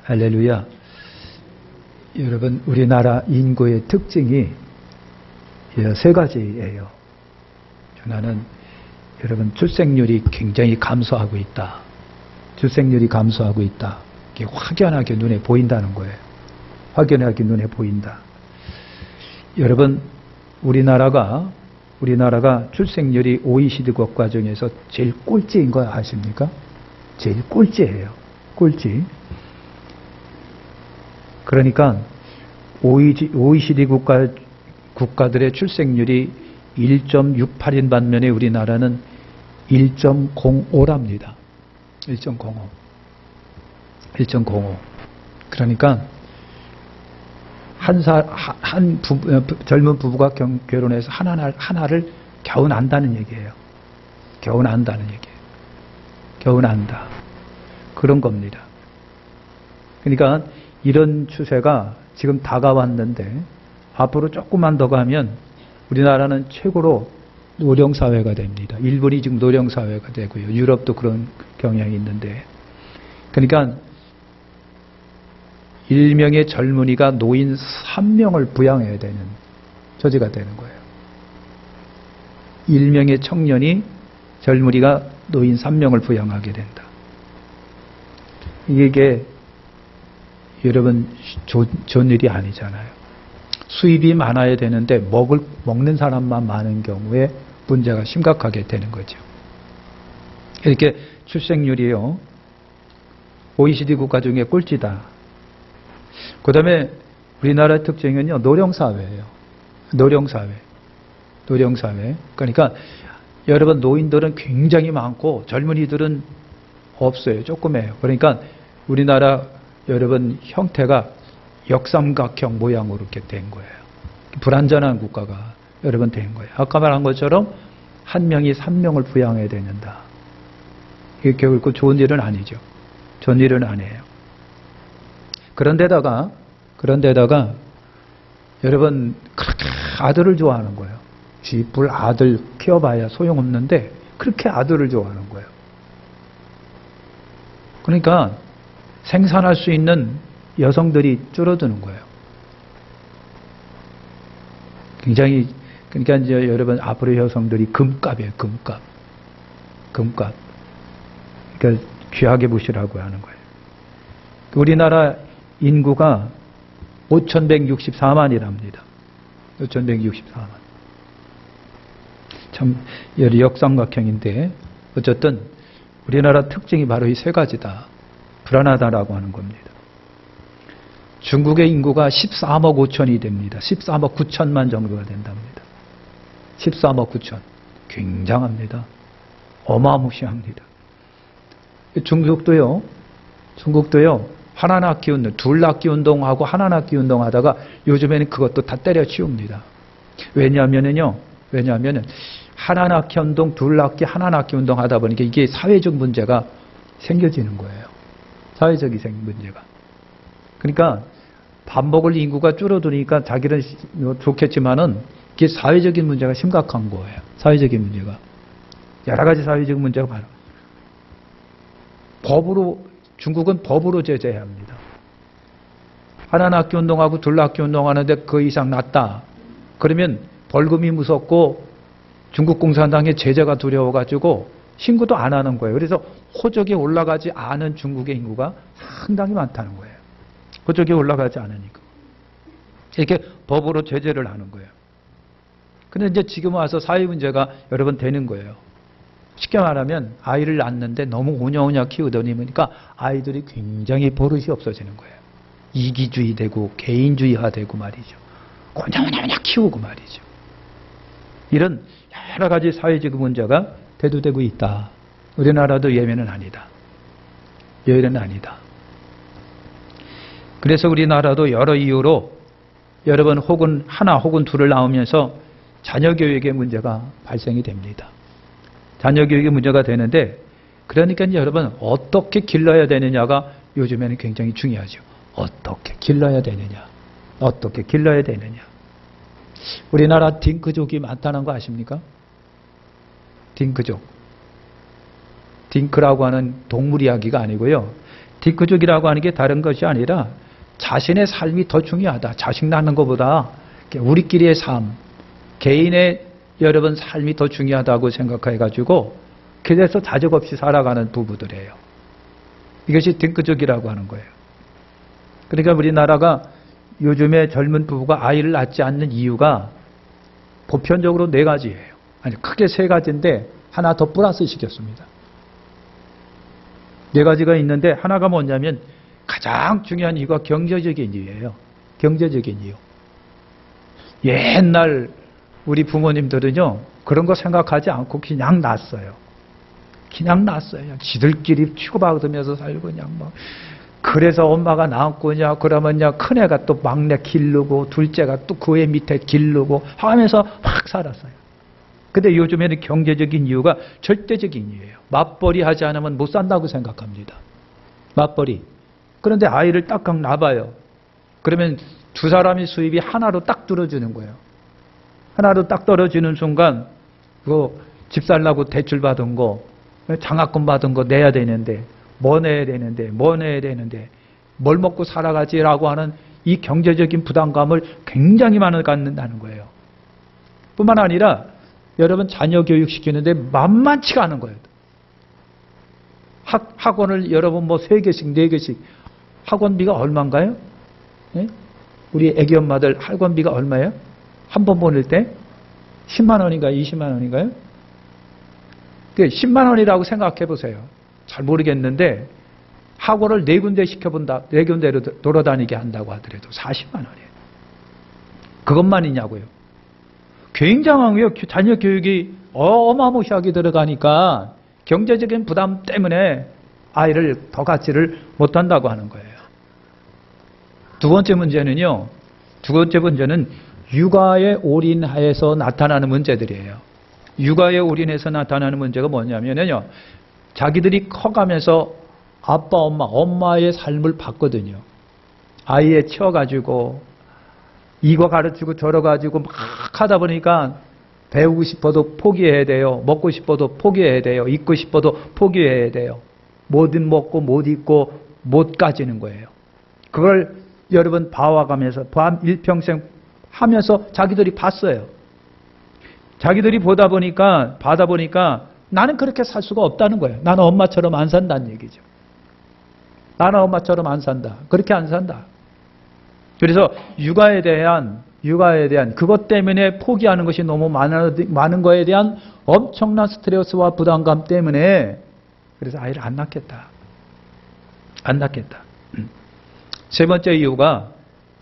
할렐루야. 여러분, 우리나라 인구의 특징이 세 가지예요. 하나는 여러분 출생률이 굉장히 감소하고 있다. 출생률이 감소하고 있다. 이게 확연하게 눈에 보인다는 거예요. 확연하게 눈에 보인다. 여러분, 우리나라가 출생률이 OECD 국가 중에서 제일 꼴찌인 거 아십니까? 제일 꼴찌예요. 꼴찌. 그러니까 OECD 국가들의 출생률이 1.68인 반면에 우리나라는 1.05랍니다. 1.05. 그러니까 젊은 부부가 결혼해서 하나를 겨우 낳는다는 얘기예요. 겨우 낳는다는 얘기예요. 겨우 낳는다. 그런 겁니다. 그러니까 이런 추세가 지금 다가왔는데 앞으로 조금만 더 가면 우리나라는 최고로 노령사회가 됩니다. 일본이 지금 노령사회가 되고요. 유럽도 그런 경향이 있는데, 그러니까 1명의 젊은이가 노인 3명을 부양해야 되는 처지가 되는 거예요. 1명의 청년이 젊은이가 노인 3명을 부양하게 된다. 이게 여러분 좋은 일이 아니잖아요. 수입이 많아야 되는데 먹는 사람만 많은 경우에 문제가 심각하게 되는 거죠. 이렇게 출생률이요, OECD 국가 중에 꼴찌다. 그 다음에 우리나라의 특징은요, 노령사회예요. 노령사회. 그러니까 여러분 노인들은 굉장히 많고 젊은이들은 없어요. 조금해요. 그러니까 우리나라 여러분 형태가 역삼각형 모양으로 이렇게 된 거예요. 불완전한 국가가 여러분 된 거예요. 아까 말한 것처럼 한 명이 3명을 부양해야 된다. 이게 결국 좋은 일은 아니죠. 좋은 일은 아니에요. 그런데다가 여러분 그렇게 아들을 좋아하는 거예요. 집을 아들 키워봐야 소용없는데 그렇게 아들을 좋아하는 거예요. 그러니까 생산할 수 있는 여성들이 줄어드는 거예요. 굉장히, 그러니까 이제 여러분 앞으로 여성들이 금값이에요. 금값. 그러니까 귀하게 보시라고 하는 거예요. 우리나라 인구가 5,164만이랍니다. 5,164만. 참 역삼각형인데 어쨌든 우리나라 특징이 바로 이 세 가지다. 불안하다라고 하는 겁니다. 중국의 인구가 13억 5천이 됩니다. 13억 9천만 정도가 된답니다. 13억 9천. 굉장합니다. 어마무시합니다. 중국도요, 하나 낳기 운동, 둘 낳기 운동하고 하나 낳기 운동하다가 요즘에는 그것도 다 때려치웁니다. 왜냐하면은 하나 낳기 운동, 둘 낳기, 하나 낳기 운동 하다 보니까 이게 사회적 문제가 생겨지는 거예요. 사회적인 문제가. 그러니까 밥 먹을 인구가 줄어드니까 자기는 좋겠지만은 이게 사회적인 문제가 심각한 거예요. 사회적인 문제가. 여러 가지 사회적 문제가 많아요. 중국은 법으로 제재해야 합니다. 하나 낳기 운동하고 둘 낳기 운동하는데 그 이상 낳다. 그러면 벌금이 무섭고 중국 공산당의 제재가 두려워가지고 신고도 안 하는 거예요. 그래서 호적에 올라가지 않은 중국의 인구가 상당히 많다는 거예요. 호적에 올라가지 않으니까. 이렇게 법으로 제재를 하는 거예요. 근데 이제 지금 와서 사회 문제가 여러 번 되는 거예요. 쉽게 말하면 아이를 낳는데 너무 오냐오냐 키우더니 보니까 아이들이 굉장히 버릇이 없어지는 거예요. 이기주의 되고 개인주의화 되고 말이죠. 오냐오냐 키우고 말이죠. 이런 여러 가지 사회적 문제가 대두되고 있다. 우리나라도 예외는 아니다. 예외는 아니다. 그래서 우리나라도 여러 이유로 여러분 혹은 하나 혹은 둘을 낳으면서 자녀 교육의 문제가 발생이 됩니다. 자녀 교육의 문제가 되는데, 그러니까 이제 여러분 어떻게 길러야 되느냐가 요즘에는 굉장히 중요하죠. 어떻게 길러야 되느냐. 우리나라 딩크족이 많다는 거 아십니까? 딩크족. 딩크라고 하는 동물 이야기가 아니고요. 디크족이라고 하는 게 다른 것이 아니라 자신의 삶이 더 중요하다. 자식 낳는 것보다 우리끼리의 삶, 개인의 여러분 삶이 더 중요하다고 생각해가지고 그래서 자적 없이 살아가는 부부들이에요. 이것이 딩크족이라고 하는 거예요. 그러니까 우리나라가 요즘에 젊은 부부가 아이를 낳지 않는 이유가 보편적으로 4가지예요. 아니 크게 3가지인데 하나 더 플러스 시켰습니다. 4가지가 있는데 하나가 뭐냐면 가장 중요한 이유가 경제적인 이유예요. 경제적인 이유. 옛날 우리 부모님들은요 그런 거 생각하지 않고 그냥 낳았어요. 그냥 낳았어요. 지들끼리 치고받으면서 살고 그냥 뭐. 그래서 엄마가 낳았고냐 그러면야 큰애가 또 막내 기르고 둘째가 또 그 애 밑에 기르고 하면서 확 살았어요. 근데 요즘에는 경제적인 이유가 절대적인 이유예요. 맞벌이 하지 않으면 못 산다고 생각합니다. 맞벌이. 그런데 아이를 딱딱 낳아봐요. 그러면 두 사람의 수입이 하나로 딱 떨어지는 거예요. 하나로 딱 떨어지는 순간 그거 집 살라고 대출 받은 거 장학금 받은 거 내야 되는데 뭐 내야 되는데 뭘 먹고 살아가지라고 하는 이 경제적인 부담감을 굉장히 많이 갖는다는 거예요. 뿐만 아니라 여러분 자녀 교육시키는데 만만치가 않은 거예요. 학원을 여러분 뭐 3개씩 4개씩 학원비가 얼마인가요? 네? 우리 애기 엄마들 학원비가 얼마예요? 한 번 보낼 때 10만 원인가요? 20만 원인가요? 10만 원이라고 생각해 보세요. 잘 모르겠는데 학원을 4군데 시켜본다. 4군데로 돌아다니게 한다고 하더라도 40만 원이에요. 그것만이냐고요. 굉장하고요. 자녀 교육이 어마무시하게 들어가니까 경제적인 부담 때문에 아이를 더 갖지를 못한다고 하는 거예요. 두 번째 문제는 육아에 올인하여서 나타나는 문제들이에요. 육아에 올인해서 나타나는 문제가 뭐냐면요. 자기들이 커가면서 아빠, 엄마의 삶을 봤거든요. 아이에 치워가지고 이거 가르치고 저러 가지고 막 하다 보니까 배우고 싶어도 포기해야 돼요. 먹고 싶어도 포기해야 돼요. 입고 싶어도 포기해야 돼요. 뭐든 먹고 못 입고 못 가지는 거예요. 그걸 여러분 봐와가면서 일평생 하면서 자기들이 봤어요. 자기들이 보다 보니까 나는 그렇게 살 수가 없다는 거예요. 나는 엄마처럼 안 산다는 얘기죠. 나는 엄마처럼 안 산다. 그렇게 안 산다. 그래서 육아에 대한 그것 때문에 포기하는 것이 너무 많은 거에 대한 엄청난 스트레스와 부담감 때문에 그래서 아이를 안 낳겠다. 안 낳겠다. 세 번째 이유가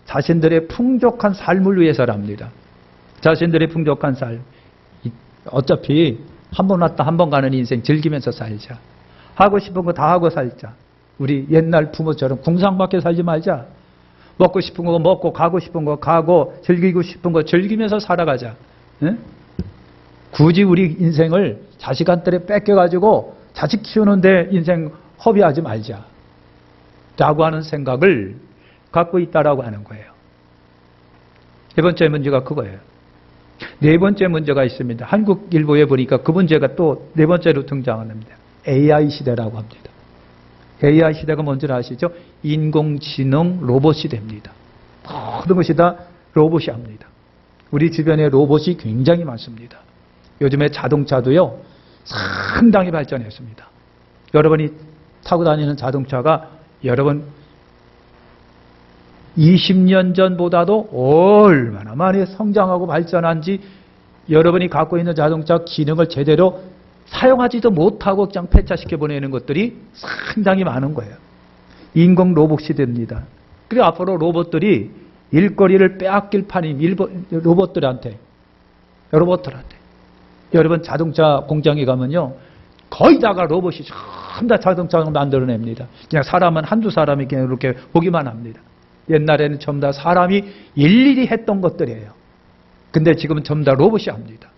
자신들의 풍족한 삶을 위해서랍니다. 자신들의 풍족한 삶. 어차피 한 번 왔다 한 번 가는 인생 즐기면서 살자. 하고 싶은 거 다 하고 살자. 우리 옛날 부모처럼 궁상밖에 살지 말자. 먹고 싶은 거 먹고 가고 싶은 거 가고 즐기고 싶은 거 즐기면서 살아가자. 네? 굳이 우리 인생을 자식한테 뺏겨가지고 자식 키우는데 인생 허비하지 말자. 라고 하는 생각을 갖고 있다라고 하는 거예요. 네 번째 문제가 그거예요. 네 번째 문제가 있습니다. 한국일보에 보니까 그 문제가 또 네 번째로 등장합니다. AI 시대라고 합니다. AI 시대가 뭔지 아시죠? 인공지능 로봇 시대입니다. 모든 것이 다 로봇이 합니다. 우리 주변에 로봇이 굉장히 많습니다. 요즘에 자동차도요, 상당히 발전했습니다. 여러분이 타고 다니는 자동차가 여러분 20년 전보다도 얼마나 많이 성장하고 발전한지 여러분이 갖고 있는 자동차 기능을 제대로 사용하지도 못하고 그냥 폐차시켜 보내는 것들이 상당히 많은 거예요. 인공 로봇 시대입니다. 그리고 앞으로 로봇들이 일거리를 빼앗길 판인 로봇들한테 여러분 자동차 공장에 가면요 거의 다가 로봇이 전부 다 자동차를 만들어냅니다. 그냥 사람은 한두 사람이 그냥 이렇게 보기만 합니다. 옛날에는 전부 다 사람이 일일이 했던 것들이에요. 근데 지금은 전부 다 로봇이 합니다.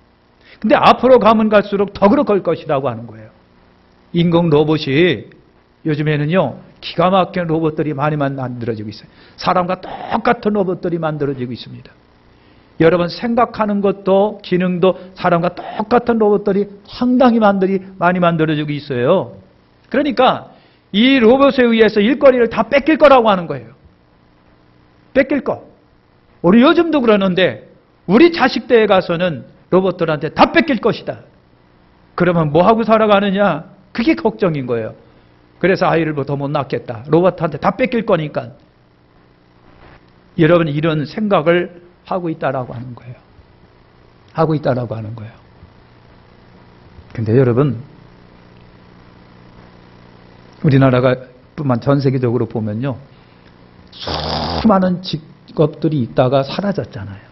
근데 앞으로 가면 갈수록 더 그럴 것이라고 하는 거예요. 인공 로봇이 요즘에는요 기가 막힌 로봇들이 많이 만들어지고 있어요. 사람과 똑같은 로봇들이 만들어지고 있습니다. 여러분 생각하는 것도 기능도 사람과 똑같은 로봇들이 상당히 많이 만들어지고 있어요. 그러니까 이 로봇에 의해서 일거리를 다 뺏길 거라고 하는 거예요. 뺏길 거. 우리 요즘도 그러는데 우리 자식 때에 가서는 로봇들한테 다 뺏길 것이다. 그러면 뭐 하고 살아가느냐? 그게 걱정인 거예요. 그래서 아이를 더 못 낳겠다. 로봇한테 다 뺏길 거니까. 여러분 이런 생각을 하고 있다라고 하는 거예요. 하고 있다라고 하는 거예요. 근데 여러분 우리나라가 뿐만 전 세계적으로 보면요. 수많은 직업들이 있다가 사라졌잖아요.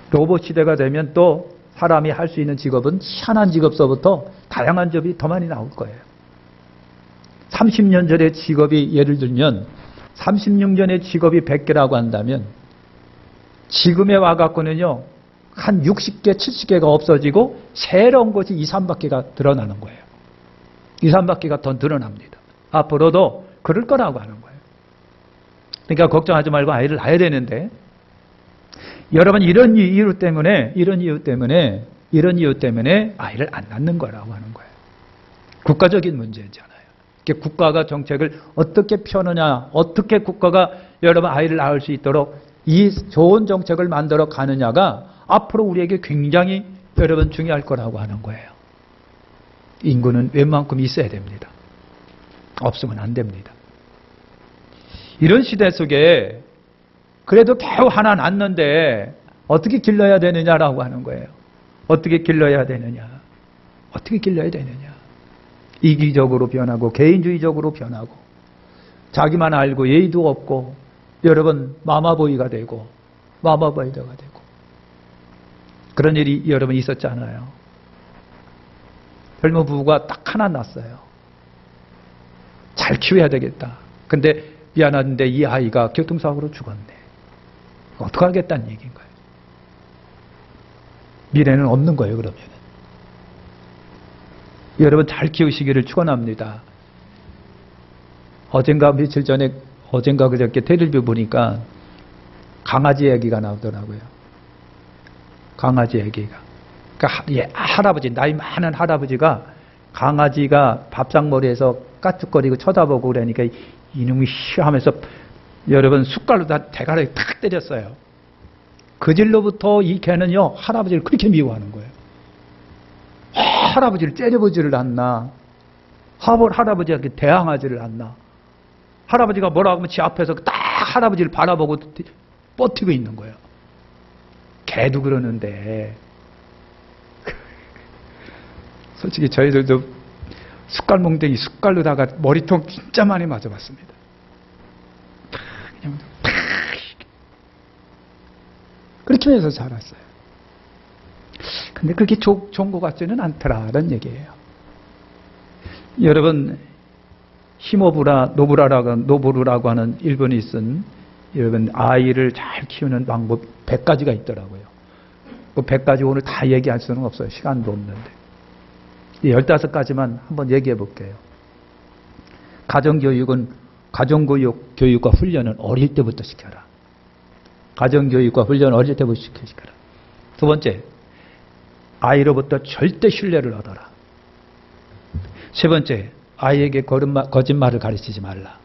로봇 시대가 되면 또 사람이 할 수 있는 직업은 희한한 직업서부터 다양한 직업이 더 많이 나올 거예요. 30년 전의 직업이 예를 들면 36년의 직업이 100개라고 한다면 지금에 와갖고는요. 한 60개, 70개가 없어지고 새로운 것이 2, 3바퀴가 드러나는 거예요. 2, 3바퀴가 더 늘어납니다. 앞으로도 그럴 거라고 하는 거예요. 그러니까 걱정하지 말고 아이를 낳아야 되는데 여러분 이런 이유 때문에 아이를 안 낳는 거라고 하는 거예요. 국가적인 문제잖아요. 국가가 정책을 어떻게 펴느냐, 어떻게 국가가 여러분 아이를 낳을 수 있도록 이 좋은 정책을 만들어 가느냐가 앞으로 우리에게 굉장히 여러분 중요할 거라고 하는 거예요. 인구는 웬만큼 있어야 됩니다. 없으면 안 됩니다. 이런 시대 속에 그래도 겨우 하나 낳는데 어떻게 길러야 되느냐라고 하는 거예요. 어떻게 길러야 되느냐. 어떻게 길러야 되느냐. 이기적으로 변하고 개인주의적으로 변하고 자기만 알고 예의도 없고 여러분 마마보이가 되고 마마보이더가 되고 그런 일이 여러분 있었잖아요. 젊은 부부가 딱 하나 낳았어요. 잘 키워야 되겠다. 근데 미안한데 이 아이가 교통사고로 죽었네. 어떻게 하겠다는 얘기인 거예요. 미래는 없는 거예요. 그러면 여러분 잘 키우시기를 축원합니다. 며칠 전에 그저께 텔레비전 보니까 강아지 얘기가 나오더라고요. 강아지 얘기가. 그러니까 할아버지, 나이 많은 할아버지가 강아지가 밥상머리에서 까쭉거리고 쳐다보고 그러니까 이놈이 하면서 여러분 숟갈로 다 대가리에 탁 때렸어요. 그 질로부터 이 개는요 할아버지를 그렇게 미워하는 거예요. 할아버지를 째려보지를 않나, 할아버지한테 대항하지를 않나. 할아버지가 뭐라고 하면 지 앞에서 딱 할아버지를 바라보고 버티고 있는 거예요. 개도 그러는데 솔직히 저희들도 숟갈몽댕이 숟갈로다가 머리통 진짜 많이 맞아봤습니다. 그냥 그렇게 해서 살았어요. 근데 그렇게 좋은 것 같지는 않더라는 얘기예요. 여러분 노부루라고 하는 일본이 쓴 여러분 아이를 잘 키우는 방법 100가지가 있더라고요. 그 100가지 오늘 다 얘기할 수는 없어요. 시간도 없는데. 15가지만 한번 얘기해 볼게요. 가정교육과 훈련은 어릴 때부터 시켜라. 가정교육과 훈련은 어릴 때부터 시켜라. 두 번째, 아이로부터 절대 신뢰를 얻어라. 세 번째, 아이에게 거짓말을 가르치지 말라.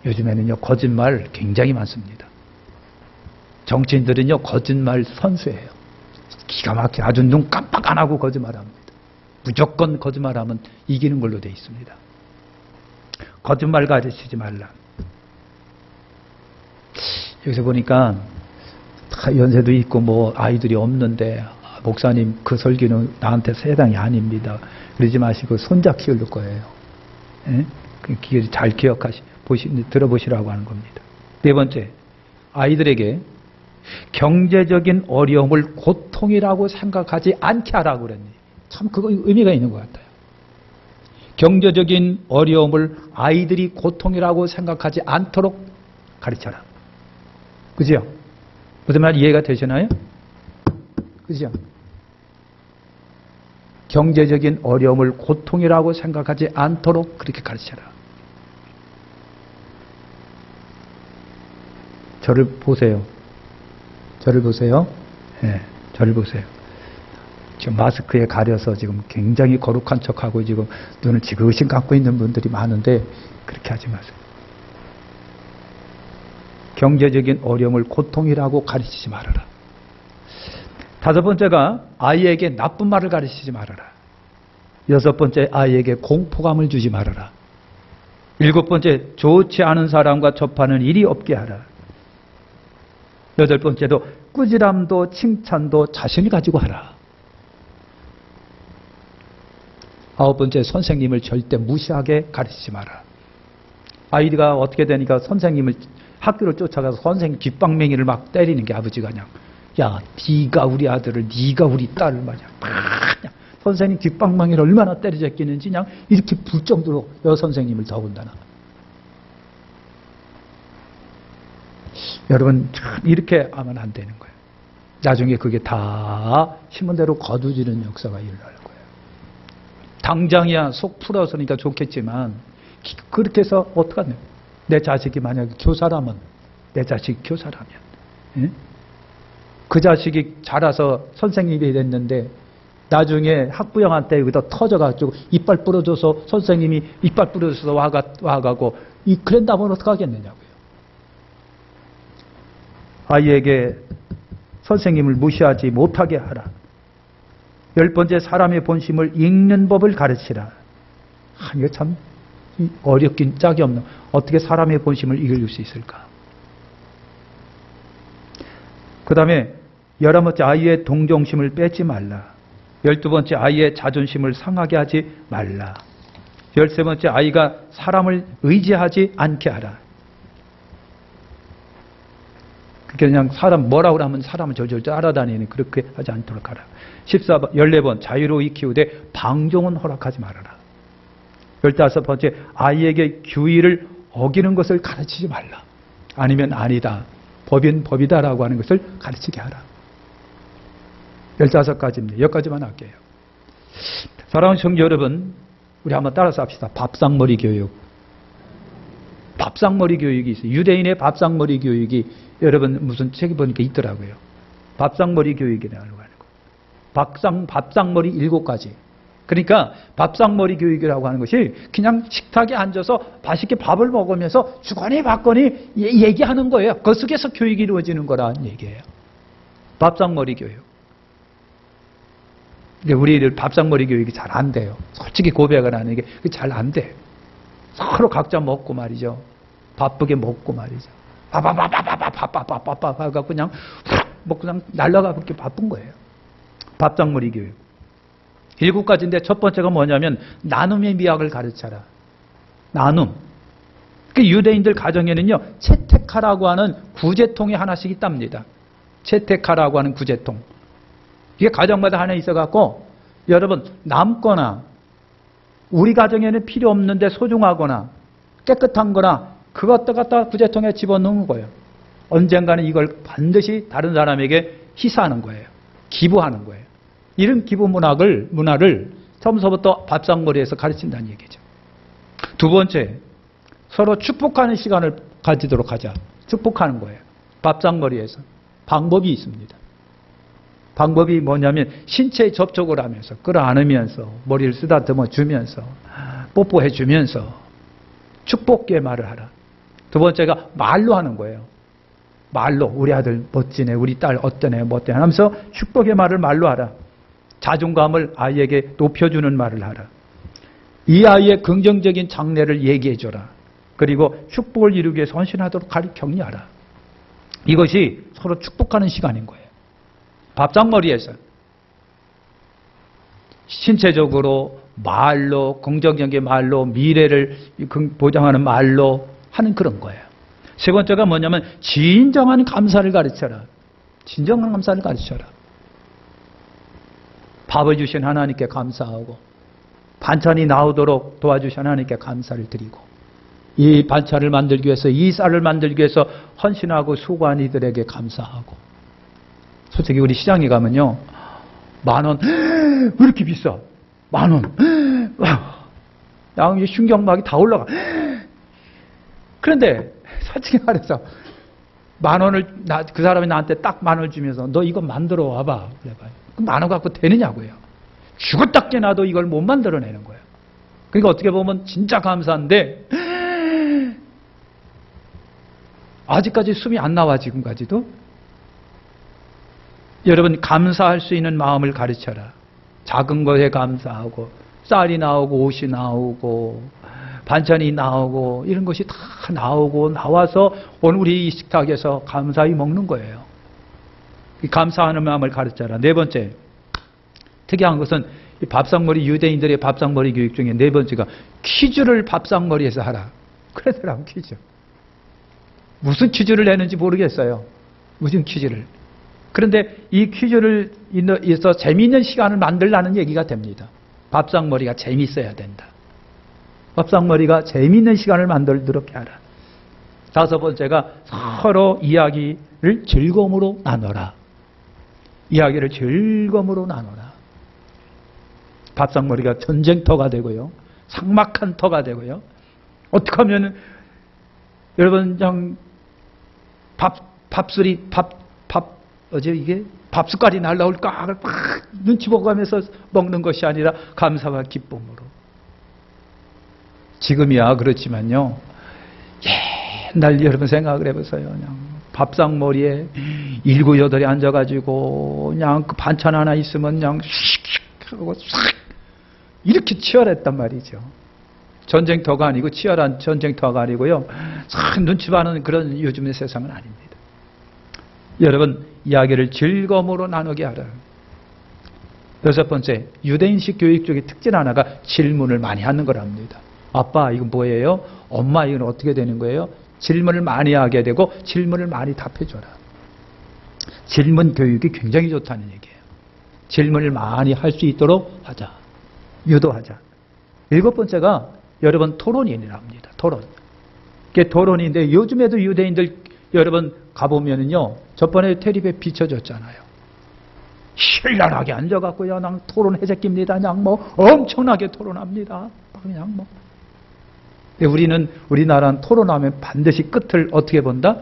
요즘에는요, 거짓말 굉장히 많습니다. 정치인들은요, 거짓말 선수예요. 기가 막히게 아주 눈 깜빡 안 하고 거짓말합니다. 무조건 거짓말하면 이기는 걸로 되어 있습니다. 거짓말 가르치지 말라. 여기서 보니까 다 연세도 있고 뭐 아이들이 없는데 목사님 그 설교는 나한테 해당이 아닙니다. 그러지 마시고 손자 키울 거예요. 예? 잘 들어보시라고 하는 겁니다. 네 번째, 아이들에게 경제적인 어려움을 고통이라고 생각하지 않게 하라고 그랬니. 참 그거 의미가 있는 것 같아요. 경제적인 어려움을 아이들이 고통이라고 생각하지 않도록 가르쳐라. 그죠? 무슨 말 이해가 되시나요? 그죠? 경제적인 어려움을 고통이라고 생각하지 않도록 그렇게 가르쳐라. 저를 보세요. 저를 보세요. 네, 저를 보세요. 지금 마스크에 가려서 지금 굉장히 거룩한 척하고 지금 눈을 지그시 감고 있는 분들이 많은데 그렇게 하지 마세요. 경제적인 어려움을 고통이라고 가르치지 말아라. 다섯 번째가 아이에게 나쁜 말을 가르치지 말아라. 여섯 번째, 아이에게 공포감을 주지 말아라. 일곱 번째, 좋지 않은 사람과 접하는 일이 없게 하라. 여덟 번째도 꾸지람도 칭찬도 자신이 가지고 하라. 아홉 번째, 선생님을 절대 무시하게 가르치지 마라. 아이가 어떻게 되니까 선생님을 학교를 쫓아가서 선생님 귓방맹이를 막 때리는 게 아버지가 그냥 야, 네가 우리 아들을, 네가 우리 딸을 마냥 그냥 선생님 귓방망이를 얼마나 때려잡기는지 그냥 이렇게 불 정도로 여선생님을 더군다나. 여러분 참 이렇게 하면 안 되는 거예요. 나중에 그게 다 심은 대로 거두지는 역사가 일어날 거예요. 당장이야 속 풀어서니까 좋겠지만 그렇게 해서 어떡하냐. 내 자식이 만약에 교사라면, 내 자식이 교사라면, 예? 그 자식이 자라서 선생님이 됐는데 나중에 학부형한테 여기다 터져가지고 이빨 부러져서 선생님이 이빨 부러져서 와가고 그런다면 어떡하겠느냐고요. 아이에게 선생님을 무시하지 못하게 하라. 열 번째, 사람의 본심을 읽는 법을 가르치라. 이거 참 어렵긴 짝이 없는. 어떻게 사람의 본심을 읽을 수 있을까? 그 다음에 11번째, 아이의 동정심을 뺏지 말라. 12번째, 아이의 자존심을 상하게 하지 말라. 13번째, 아이가 사람을 의지하지 않게 하라. 그냥 사람 뭐라고 하면 사람을 절절 따라다니는 그렇게 하지 않도록 하라. 14번, 자유로이 키우되 방종은 허락하지 말아라. 15번째, 아이에게 규의를 어기는 것을 가르치지 말라. 아니면 아니다. 법인 법이다라고 하는 것을 가르치게 하라. 15가지입니다. 여기까지만 할게요. 사랑하는 성도 여러분, 우리 한번 따라서 합시다. 밥상머리 교육. 밥상머리 교육이 있어요. 유대인의 밥상머리 교육이 여러분 무슨 책에 보니까 있더라고요. 밥상머리 교육이라고 하는 거. 밥상머리 7가지. 그러니까 밥상머리 교육이라고 하는 것이 그냥 식탁에 앉아서 맛있게 밥을 먹으면서 주거니 받거니 얘기하는 거예요. 그 속에서 교육이 이루어지는 거라는 얘기예요. 밥상머리 교육. 근데 우리들 밥상머리 교육이 잘 안 돼요. 솔직히 고백을 하는 게 잘 안 돼요. 서로 각자 먹고 말이죠. 바쁘게 먹고 말이죠. 바바바바바바바바바바 하고 그냥 먹고 그냥 날라가 그렇게 바쁜 거예요. 밥상머리 교육. 7가지인데 첫 번째가 뭐냐면 나눔의 미학을 가르쳐라. 나눔. 그 유대인들 가정에는요, 채택하라고 하는 구제통이 하나씩 있답니다. 채택하라고 하는 구제통. 이게 가정마다 하나 있어갖고 여러분 남거나 우리 가정에는 필요 없는데 소중하거나 깨끗한 거나 그것도 갖다 구제통에 집어넣는 거예요. 언젠가는 이걸 반드시 다른 사람에게 희사하는 거예요. 기부하는 거예요. 이런 기부 문화를 처음서부터 밥상머리에서 가르친다는 얘기죠. 두 번째, 서로 축복하는 시간을 가지도록 하자. 축복하는 거예요. 밥상머리에서. 방법이 있습니다. 방법이 뭐냐면 신체에 접촉을 하면서 끌어안으면서 머리를 쓰다듬어 주면서 뽀뽀해 주면서 축복의 말을 하라. 두 번째가 말로 하는 거예요. 말로 우리 아들 멋지네, 우리 딸 어떠네, 멋대네 하면서 축복의 말을 말로 하라. 자존감을 아이에게 높여주는 말을 하라. 이 아이의 긍정적인 장래를 얘기해 줘라. 그리고 축복을 이루기 위해서 헌신하도록 격려하라. 이것이 서로 축복하는 시간인 거예요. 밥상머리에서 신체적으로 말로, 긍정적인 말로, 미래를 보장하는 말로 하는 그런 거예요. 세 번째가 뭐냐면 진정한 감사를 가르쳐라. 진정한 감사를 가르쳐라. 밥을 주신 하나님께 감사하고 반찬이 나오도록 도와주신 하나님께 감사를 드리고 이 반찬을 만들기 위해서, 이 쌀을 만들기 위해서 헌신하고 수고한 이들에게 감사하고. 솔직히 우리 시장에 가면요, 10,000원, 왜 이렇게 비싸? 10,000원. 야, 이제 신경막이 다 올라가. 그런데 솔직히 말해서 10,000원을 그 사람이 나한테 딱 10,000원 주면서 너 이거 만들어 와봐. 그래봐요. 그 만원 갖고 되느냐고요. 죽었다 깨나도 이걸 못 만들어내는 거예요. 그러니까 어떻게 보면 진짜 감사한데 아직까지 숨이 안 나와. 지금까지도. 여러분, 감사할 수 있는 마음을 가르쳐라. 작은 것에 감사하고 쌀이 나오고 옷이 나오고 반찬이 나오고 이런 것이 다 나오고 나와서 오늘 우리 이 식탁에서 감사히 먹는 거예요. 이 감사하는 마음을 가르쳐라. 네 번째, 특이한 것은 이 밥상머리, 유대인들의 밥상머리 교육 중에 네 번째가 퀴즈를 밥상머리에서 하라. 그러더라고. 퀴즈. 무슨 퀴즈를 내는지 모르겠어요. 무슨 퀴즈를. 그런데 이 퀴즈를 인해서 재미있는 시간을 만들라는 얘기가 됩니다. 밥상머리가 재미있어야 된다. 밥상머리가 재미있는 시간을 만들도록 하라. 다섯 번째가 서로 이야기를 즐거움으로 나눠라. 이야기를 즐거움으로 나눠라. 밥상머리가 전쟁터가 되고요. 삭막한 터가 되고요. 어떻게 하면 여러분 그냥 밥숟갈이 날라올까 막 눈치 보고 가면서 먹는 것이 아니라 감사와 기쁨으로. 지금이야 그렇지만요. 옛날 여러분 생각을 해보세요. 그냥 밥상머리에 7, 8이 앉아가지고 그냥 그 반찬 하나 있으면 그냥 슉슉 하고 싹 이렇게 치열했단 말이죠. 전쟁터가 아니고 치열한 전쟁터가 아니고요. 싹 눈치 봐는 그런 요즘의 세상은 아닙니다. 여러분, 이야기를 즐거움으로 나누게 하라. 여섯 번째, 유대인식 교육 중에 특징 하나가 질문을 많이 하는 거랍니다. 아빠, 이건 뭐예요? 엄마, 이건 어떻게 되는 거예요? 질문을 많이 하게 되고 질문을 많이 답해줘라. 질문 교육이 굉장히 좋다는 얘기예요. 질문을 많이 할 수 있도록 하자. 유도하자. 일곱 번째가 여러분 토론이랍니다. 토론. 그게 토론인데 요즘에도 유대인들 여러분 가보면은요. 저번에 텔레비에 비춰줬잖아요. 신랄하게 앉아갖고요. 그냥 토론 해제깁니다. 그냥 뭐 엄청나게 토론합니다. 그냥 뭐. 근데 우리나라는 토론하면 반드시 끝을 어떻게 본다?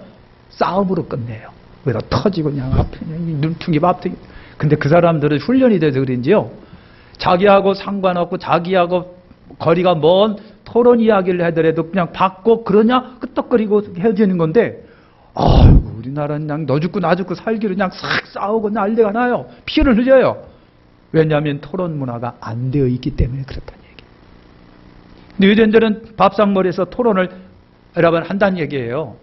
싸움으로 끝내요. 그래서 터지고 그냥 앞에 눈퉁이 앞에. 근데 그 사람들은 훈련이 돼서 그런지요. 자기하고 상관없고 자기하고 거리가 먼 토론 이야기를 하더라도 그냥 받고 그러냐 끄떡거리고 헤어지는 건데 아이고 우리나라는 그냥 너 죽고 나 죽고 살기로 그냥 싹 싸우고 난리가 나요. 피를 흘려요. 왜냐하면 토론 문화가 안 되어 있기 때문에 그렇다는 얘기예요. 근데 유대인들은 밥상머리에서 토론을 여러분 한다는 얘기예요.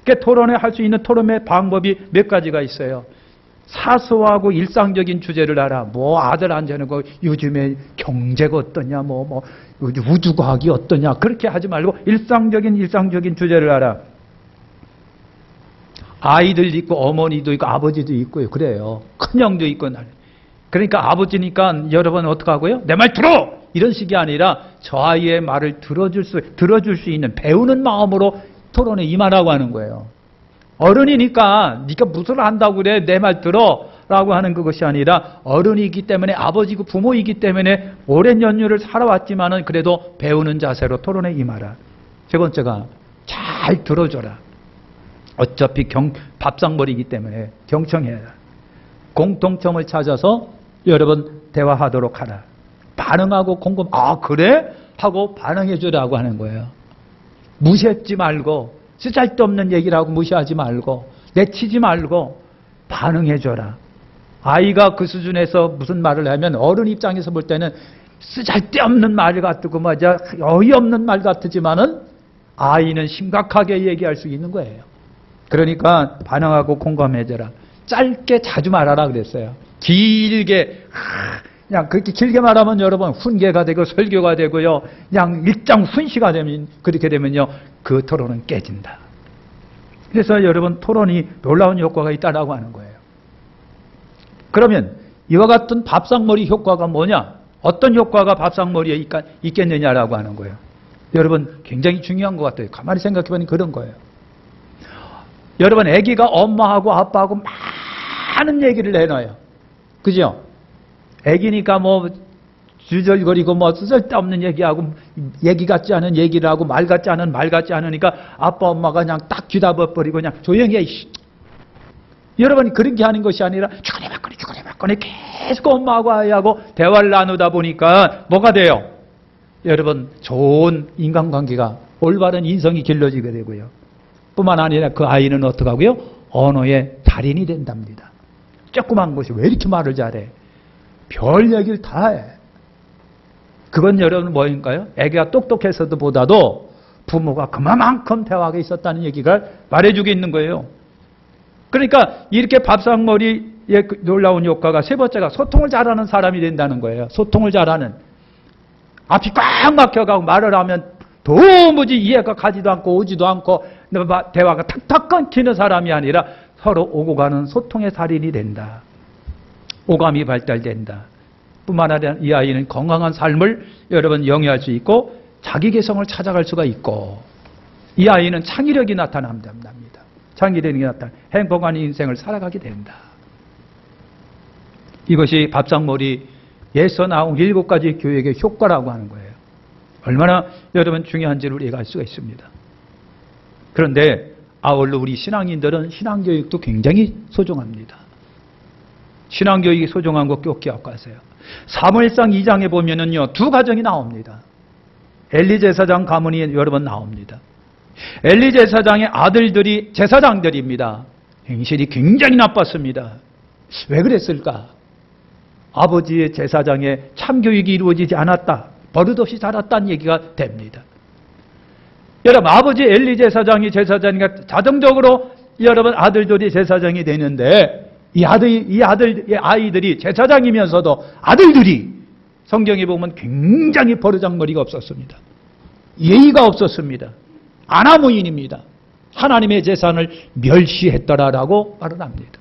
그러니까 토론에 할 수 있는 토론의 방법이 몇 가지가 있어요. 사소하고 일상적인 주제를 알아. 뭐 아들 안 자는 거 요즘에 경제가 어떠냐, 뭐 우주과학이 어떠냐 그렇게 하지 말고 일상적인 주제를 알아. 아이들 있고 어머니도 있고 아버지도 있고요. 그래요. 큰형도 있고. 그러니까 아버지니까 여러분 어떡하고요? 내 말 들어! 이런 식이 아니라 저 아이의 말을 들어줄 수 있는 배우는 마음으로 토론에 임하라고 하는 거예요. 어른이니까 네가 무슨 안다고 그래 내 말 들어 라고 하는 그것이 아니라 어른이기 때문에 아버지고 부모이기 때문에 오랜 연륜을 살아왔지만은 그래도 배우는 자세로 토론에 임하라. 세 번째가 잘 들어줘라. 어차피 밥상머리이기 때문에 경청해라. 공통점을 찾아서 여러분 대화하도록 하라. 반응하고 그래? 하고 반응해 주라고 하는 거예요. 무시하지 말고 쓸데없는 얘기를 하고 무시하지 말고 내치지 말고 반응해 줘라. 아이가 그 수준에서 무슨 말을 하면 어른 입장에서 볼 때는 쓸데없는 말 같고 어이없는 말 같지만은 아이는 심각하게 얘기할 수 있는 거예요. 그러니까 반응하고 공감해 줘라. 짧게 자주 말하라 그랬어요. 길게 그냥 그렇게 길게 말하면 여러분 훈계가 되고 설교가 되고요. 그냥 일장 훈시가 되면 그렇게 되면요. 그 토론은 깨진다. 그래서 여러분 토론이 놀라운 효과가 있다라고 하는 거예요. 그러면 이와 같은 밥상머리 효과가 뭐냐? 어떤 효과가 밥상머리에 있겠느냐라고 하는 거예요. 여러분 굉장히 중요한 것 같아요. 가만히 생각해 보니 그런 거예요. 여러분 아기가 엄마하고 아빠하고 많은 얘기를 해놔요. 그죠? 아기니까 뭐 주절거리고 뭐 쓸데없는 얘기하고 얘기 같지 않은 얘기를 하고 말 같지 않은 말 같지 않으니까 아빠 엄마가 그냥 딱 귀다버리고 그냥 조용히 해. 여러분이 그런 게 하는 것이 아니라 주거리받거리 계속 엄마하고 아이하고 대화를 나누다 보니까 뭐가 돼요? 여러분, 좋은 인간관계가, 올바른 인성이 길러지게 되고요. 뿐만 아니라 그 아이는 어떻게 하고요? 언어의 달인이 된답니다. 조그만 것이 왜 이렇게 말을 잘해? 별 얘기를 다 해. 그건 여러분 뭐인가요? 애기가 똑똑해서도 보다도 부모가 그만큼 대화가 있었다는 얘기가 말해주고 있는 거예요. 그러니까 이렇게 밥상머리의 놀라운 효과가 세 번째가 소통을 잘하는 사람이 된다는 거예요. 소통을 잘하는. 앞이 꽉 막혀가고 말을 하면 도무지 이해가 가지도 않고 오지도 않고 대화가 탁탁 끊기는 사람이 아니라 서로 오고 가는 소통의 달인이 된다. 오감이 발달된다. 뿐만 아니라 이 아이는 건강한 삶을 여러분 영위할 수 있고 자기 개성을 찾아갈 수가 있고 이 아이는 창의력이 나타납니다. 창의력이 나타나 행복한 인생을 살아가게 된다. 이것이 밥상머리에서 나온 7가지 교육의 효과라고 하는 거예요. 얼마나 여러분 중요한지를 우리가 알 수가 있습니다. 그런데 아울러 우리 신앙인들은 신앙교육도 굉장히 소중합니다. 신앙교육이 소중한 거 꼭 기억하세요. 사무엘상 2장에 보면은요, 2가정이 나옵니다. 엘리 제사장 가문이 여러 번 나옵니다. 엘리 제사장의 아들들이 제사장들입니다. 행실이 굉장히 나빴습니다. 왜 그랬을까? 아버지의 제사장의 참교육이 이루어지지 않았다. 버릇없이 자랐다는 얘기가 됩니다. 여러분, 아버지 엘리 제사장이 제사장이니까 자동적으로 여러분 아들들이 제사장이 되는데 이 아이들이 제사장이면서도 아들들이 성경에 보면 굉장히 버르장머리가 없었습니다. 예의가 없었습니다. 아나무인입니다. 하나님의 재산을 멸시했더라라고 말을 합니다.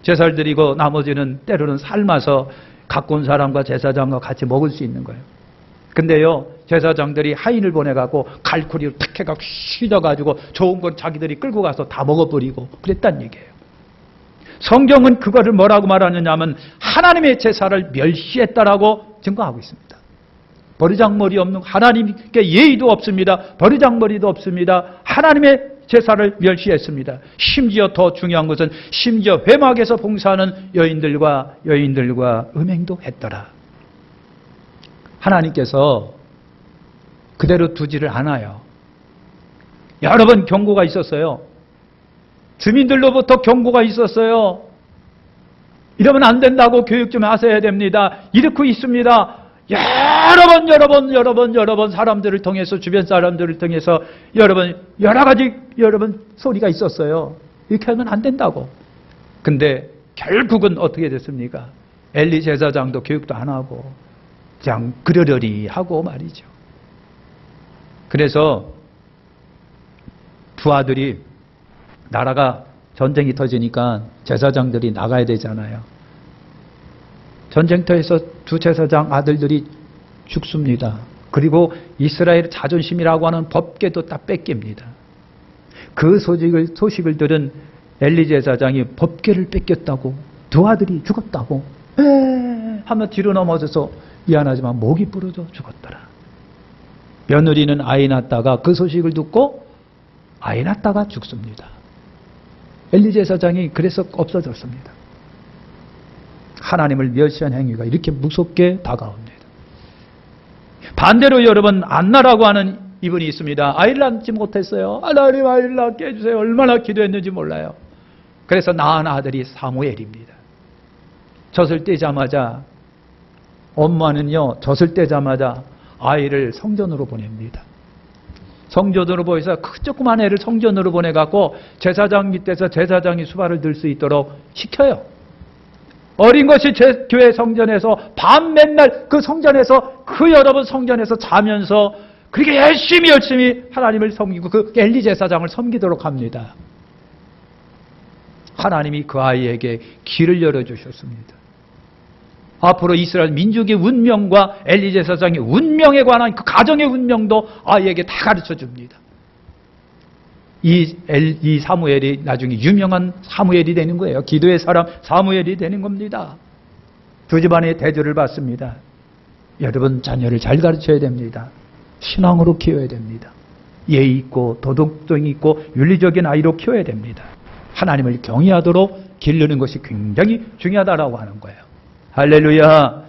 제사를 드리고 나머지는 때로는 삶아서 갖고 온 사람과 제사장과 같이 먹을 수 있는 거예요. 근데요, 제사장들이 하인을 보내갖고 갈쿠리로 탁 해갖고 휘져가지고 좋은 건 자기들이 끌고 가서 다 먹어버리고 그랬단 얘기예요. 성경은 그거를 뭐라고 말하느냐면 하나님의 제사를 멸시했다라고 증거하고 있습니다. 버르장머리 없는, 하나님께 예의도 없습니다. 버르장머리도 없습니다. 하나님의 제사를 멸시했습니다. 심지어 더 중요한 것은 심지어 회막에서 봉사하는 여인들과 음행도 했더라. 하나님께서 그대로 두지를 않아요. 여러 번 경고가 있었어요. 주민들로부터 경고가 있었어요. 이러면 안 된다고 교육 좀 하셔야 됩니다. 이렇게 있습니다. 여러 번 사람들을 통해서, 주변 사람들을 통해서 여러 가지 소리가 있었어요. 이렇게 하면 안 된다고. 근데 결국은 어떻게 됐습니까? 엘리 제사장도 교육도 안 하고 그냥 그러려니 하고 말이죠. 그래서 두 아들이, 나라가 전쟁이 터지니까 제사장들이 나가야 되잖아요. 전쟁터에서 두 제사장 아들들이 죽습니다. 그리고 이스라엘 자존심이라고 하는 법궤도 다 뺏깁니다. 그 소식을 들은 엘리 제사장이 법궤를 뺏겼다고, 두 아들이 죽었다고 하면 뒤로 넘어져서 미안하지만 목이 부러져 죽었더라. 며느리는 아이 낳다가 그 소식을 듣고 아이 낳다가 죽습니다. 엘리 제사장이 그래서 없어졌습니다. 하나님을 멸시한 행위가 이렇게 무섭게 다가옵니다. 반대로 여러분, 안나라고 하는 이분이 있습니다. 아이를 낳지 못했어요. 하나님 아이를 낳게 해주세요. 얼마나 기도했는지 몰라요. 그래서 낳은 아들이 사무엘입니다. 젖을 떼자마자 엄마는요, 젖을 떼자마자 아이를 성전으로 보냅니다. 성전으로 보내서 그 조그만 애를 성전으로 보내갖고 제사장 밑에서 제사장이 수발을 들 수 있도록 시켜요. 어린 것이 교회 성전에서 밤 맨날 그 성전에서, 그 여러분 성전에서 자면서 그렇게 열심히 하나님을 섬기고 그 엘리 제사장을 섬기도록 합니다. 하나님이 그 아이에게 길을 열어주셨습니다. 앞으로 이스라엘 민족의 운명과 엘리 제사장의 운명에 관한 그 가정의 운명도 아이에게 다 가르쳐줍니다. 이 사무엘이 나중에 유명한 사무엘이 되는 거예요. 기도의 사람 사무엘이 되는 겁니다. 두 집안의 대조를 받습니다. 여러분, 자녀를 잘 가르쳐야 됩니다. 신앙으로 키워야 됩니다. 예의 있고 도덕성이 있고 윤리적인 아이로 키워야 됩니다. 하나님을 경외하도록 기르는 것이 굉장히 중요하다라고 하는 거예요. 할렐루야.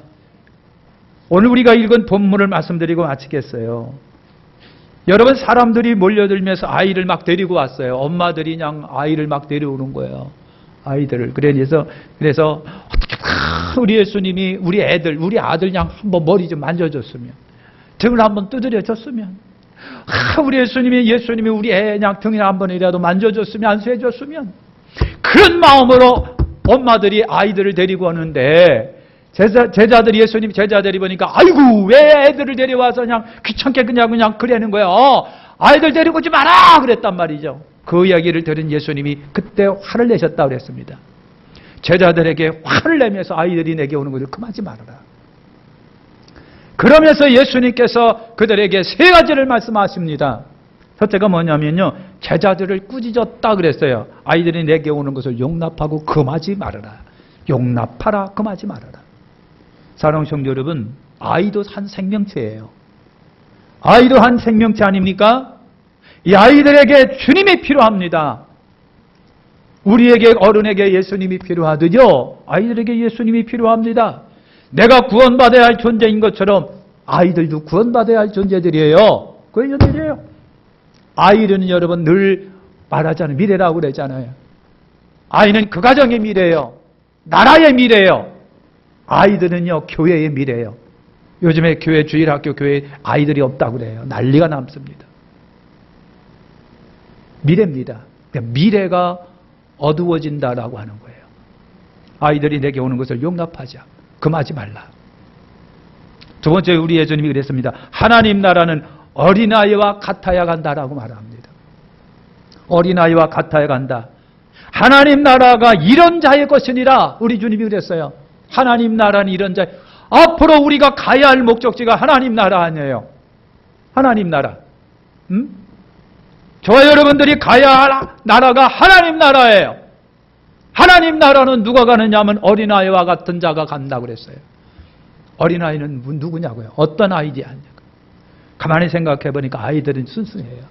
오늘 우리가 읽은 본문을 말씀드리고 마치겠어요. 여러분, 사람들이 몰려들면서 아이를 막 데리고 왔어요. 엄마들이 그냥 아이를 막 데려오는 거예요. 아이들을. 그래서 어떻게 우리 예수님이 우리 아들 그냥 한번 머리 좀 만져줬으면, 등을 한번 두드려줬으면, 우리 예수님이 우리 애 그냥 등이나 한 번이라도 만져줬으면, 안수해줬으면, 그런 마음으로 엄마들이 아이들을 데리고 오는데, 제자들이 예수님 제자들이 보니까 아이고 왜 애들을 데려와서 그냥 귀찮게 그냥 그러는 거야. 아이들 데리고 오지 마라 그랬단 말이죠. 그 이야기를 들은 예수님이 그때 화를 내셨다고 그랬습니다. 제자들에게 화를 내면서 아이들이 내게 오는 것을 금하지 말아라. 그러면서 예수님께서 그들에게 세 가지를 말씀하십니다. 첫째가 뭐냐면요, 제자들을 꾸짖었다 그랬어요. 아이들이 내게 오는 것을 용납하고 금하지 말아라. 용납하라, 금하지 말아라. 사랑하는 성도 여러분, 아이도 한 생명체예요. 아이도 한 생명체 아닙니까? 이 아이들에게 주님이 필요합니다. 우리에게, 어른에게 예수님이 필요하듯요, 아이들에게 예수님이 필요합니다. 내가 구원받아야 할 존재인 것처럼 아이들도 구원받아야 할 존재들이에요. 그 존재들이에요. 아이는 여러분 늘 말하잖아요. 미래라고 그러잖아요. 아이는 그 가정의 미래예요. 나라의 미래예요. 아이들은요, 교회의 미래예요. 요즘에 교회, 주일학교 교회에 아이들이 없다고 그래요. 난리가 남습니다. 미래입니다. 미래가 어두워진다라고 하는 거예요. 아이들이 내게 오는 것을 용납하자. 금하지 말라. 두 번째, 우리 예수님이 그랬습니다. 하나님 나라는 어린아이와 같아야 간다라고 말합니다. 어린아이와 같아야 간다. 하나님 나라가 이런 자의 것이니라. 우리 주님이 그랬어요. 하나님 나라는 이런 자. 앞으로 우리가 가야 할 목적지가 하나님 나라 아니에요. 하나님 나라. 저와 여러분들이 가야 할 나라가 하나님 나라예요. 하나님 나라는 누가 가느냐 하면 어린아이와 같은 자가 간다고 그랬어요. 어린아이는 누구냐고요? 어떤 아이디어냐고. 가만히 생각해 보니까 아이들은 순수해요.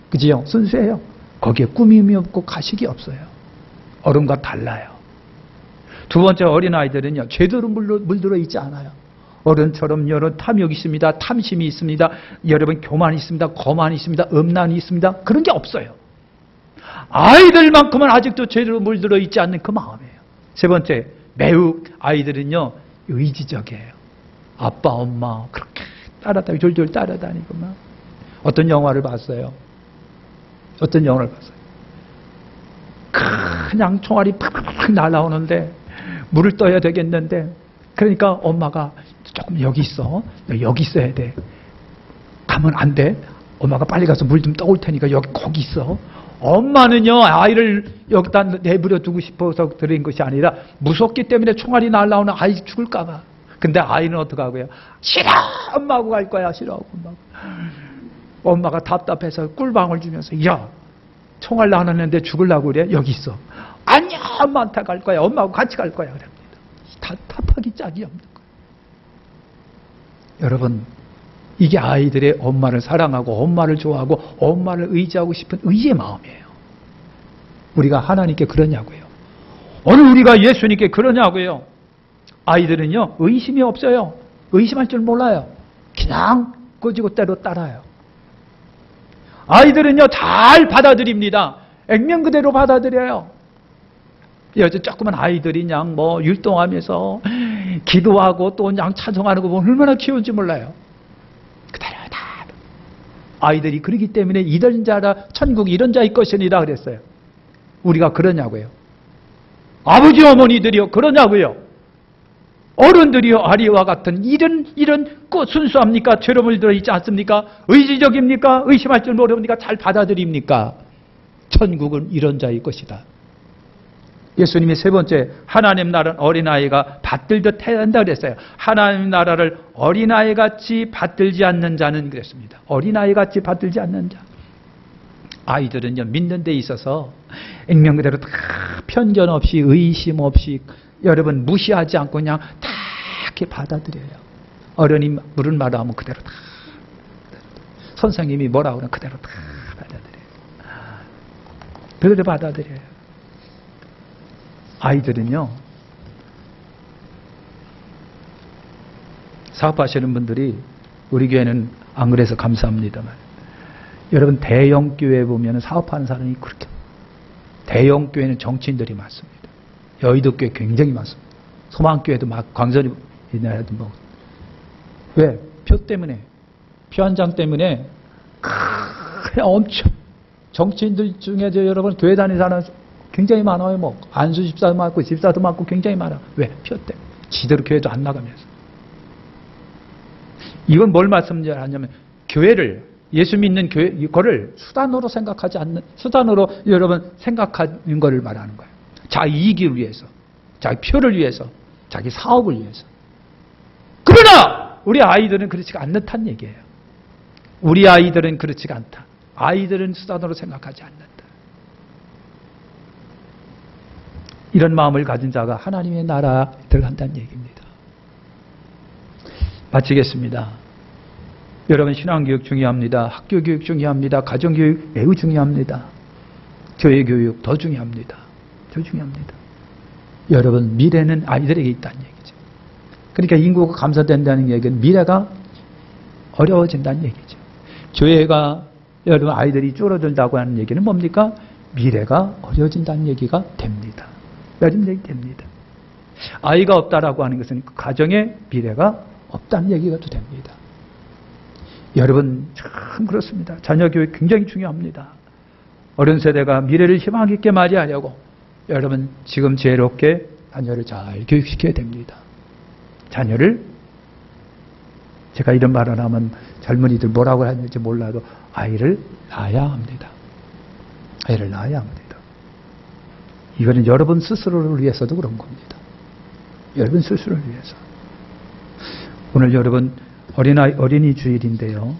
그지요? 순수해요. 거기에 꾸밈이 없고 가식이 없어요. 어른과 달라요. 두 번째, 어린아이들은요, 제대로 물들어 있지 않아요. 어른처럼 여러 탐욕이 있습니다. 탐심이 있습니다. 여러분, 교만이 있습니다. 거만이 있습니다. 음란이 있습니다. 그런 게 없어요. 아이들만큼은 아직도 제대로 물들어 있지 않는 그 마음이에요. 세 번째, 매우 아이들은요, 의지적이에요. 아빠, 엄마 그렇게 졸졸 따라다니고 막. 어떤 영화를 봤어요. 그냥 총알이 팍팍 날아오는데 물을 떠야 되겠는데, 그러니까 엄마가 조금 여기 있어. 너 여기 있어야 돼. 가면 안 돼. 엄마가 빨리 가서 물 좀 떠올 테니까 거기 있어. 엄마는요, 아이를 여기다 내버려 두고 싶어서 드린 것이 아니라 무섭기 때문에 총알이 날아오는 아이 죽을까 봐. 근데 아이는 어떡하고요? 싫어! 엄마하고 갈 거야. 싫어. 엄마가 답답해서 꿀방울 주면서, 야, 총알 나눴는데 죽으려고 그래? 여기 있어. 아니야, 엄마한테 갈 거야. 엄마하고 같이 갈 거야. 그럽니다. 답답하기 짝이 없는 거예요. 여러분, 이게 아이들의 엄마를 사랑하고 엄마를 좋아하고 엄마를 의지하고 싶은 의지의 마음이에요. 우리가 하나님께 그러냐고요. 오늘 우리가 예수님께 그러냐고요. 아이들은요, 의심이 없어요. 의심할 줄 몰라요. 그냥 꼬지고대로 따라요. 아이들은요, 잘 받아들입니다. 액면 그대로 받아들여요. 여자 조그만 아이들이 그냥 율동하면서 기도하고 또 그냥 찬송하는 거 보면 얼마나 귀여운지 몰라요. 그대로 다. 아이들이 그러기 때문에 이런 자라 천국 이런 자의 것이니라 그랬어요. 우리가 그러냐고요. 아버지 어머니들이요, 그러냐고요. 어른들이요, 아리와 같은 이런 순수합니까? 죄로 물들어 있지 않습니까? 의지적입니까? 의심할 줄 모릅니까? 잘 받아들입니까? 천국은 이런 자의 것이다. 예수님이 세 번째, 하나님 나라는 어린아이가 받들듯 해야 한다 그랬어요. 하나님 나라를 어린아이같이 받들지 않는 자는 그랬습니다. 어린아이같이 받들지 않는 자. 아이들은요, 믿는 데 있어서 액면 그대로 다 편견 없이 의심 없이 여러분 무시하지 않고 그냥 다 이렇게 받아들여요. 어른이 물은 말을 하면 그대로 다. 선생님이 뭐라고 하면 그대로 다 받아들여요. 그대로 받아들여요. 아이들은요, 사업하시는 분들이 우리 교회는 안 그래서 감사합니다만, 여러분 대형 교회 보면 사업하는 사람이 그렇게, 대형 교회는 정치인들이 많습니다. 여의도 교회 굉장히 많습니다. 소망교회도 막 광선이 있나라도 뭐. 왜? 표 때문에, 표 한 장 때문에 그냥 엄청 정치인들 중에 여러분 교회 다니는 사람 굉장히 많아요. 뭐 안수 집사도 많고 집사도 많고 굉장히 많아. 왜? 표 때문에. 지대로 교회도 안 나가면서. 이건 뭘 말씀하냐면 교회를, 예수 믿는 교회 이거를 수단으로 생각하지 않는, 수단으로 여러분 생각하는 것을 말하는 거예요. 자기 이익을 위해서, 자기 표를 위해서, 자기 사업을 위해서. 그러나 우리 아이들은 그렇지가 않다는 얘기예요. 우리 아이들은 그렇지가 않다. 아이들은 수단으로 생각하지 않는다. 이런 마음을 가진 자가 하나님의 나라에 들어간다는 얘기입니다. 마치겠습니다. 여러분 신앙교육 중요합니다. 학교교육 중요합니다. 가정교육 매우 중요합니다. 교회교육 더 중요합니다. 더 중요합니다. 여러분 미래는 아이들에게 있다는 얘기죠. 그러니까 인구가 감소된다는 얘기는 미래가 어려워진다는 얘기죠. 교회가 여러분 아이들이 줄어든다고 하는 얘기는 뭡니까? 미래가 어려워진다는 얘기가 됩니다. 여러분 얘기 됩니다. 아이가 없다라고 하는 것은 그 가정의 미래가 없다는 얘기가 또 됩니다. 여러분 참 그렇습니다. 자녀 교육 굉장히 중요합니다. 어른 세대가 미래를 희망 있게 맞이하려고 여러분 지금 지혜롭게 자녀를 잘 교육시켜야 됩니다. 자녀를, 제가 이런 말을 하면 젊은이들 뭐라고 하는지 몰라도 아이를 낳아야 합니다. 아이를 낳아야 합니다. 이거는 여러분 스스로를 위해서도 그런 겁니다. 여러분 스스로를 위해서. 오늘 여러분 어린이 주일인데요.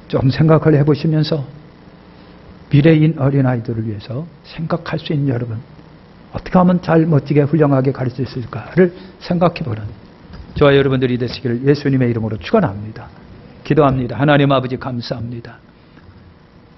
좀 생각을 해보시면서 미래인 어린아이들을 위해서 생각할 수 있는 여러분, 어떻게 하면 잘 멋지게 훌륭하게 가르칠 수 있을까를 생각해보는 저와 여러분들이 되시기를 예수님의 이름으로 축원합니다. 기도합니다. 하나님 아버지 감사합니다.